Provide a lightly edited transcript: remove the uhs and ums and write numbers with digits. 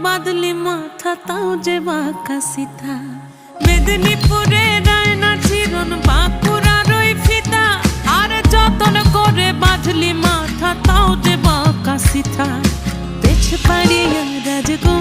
বাদলি মাথা তাও যে বাঁকা সিথা মেদিনীপুরে রায়না চিরন বাঁকুড়ার ওই ফিতা আর যতন করে বাঁধলি মাথা তাও যে বাঁকা সিথা পেছ পাড়িয়া রাজগো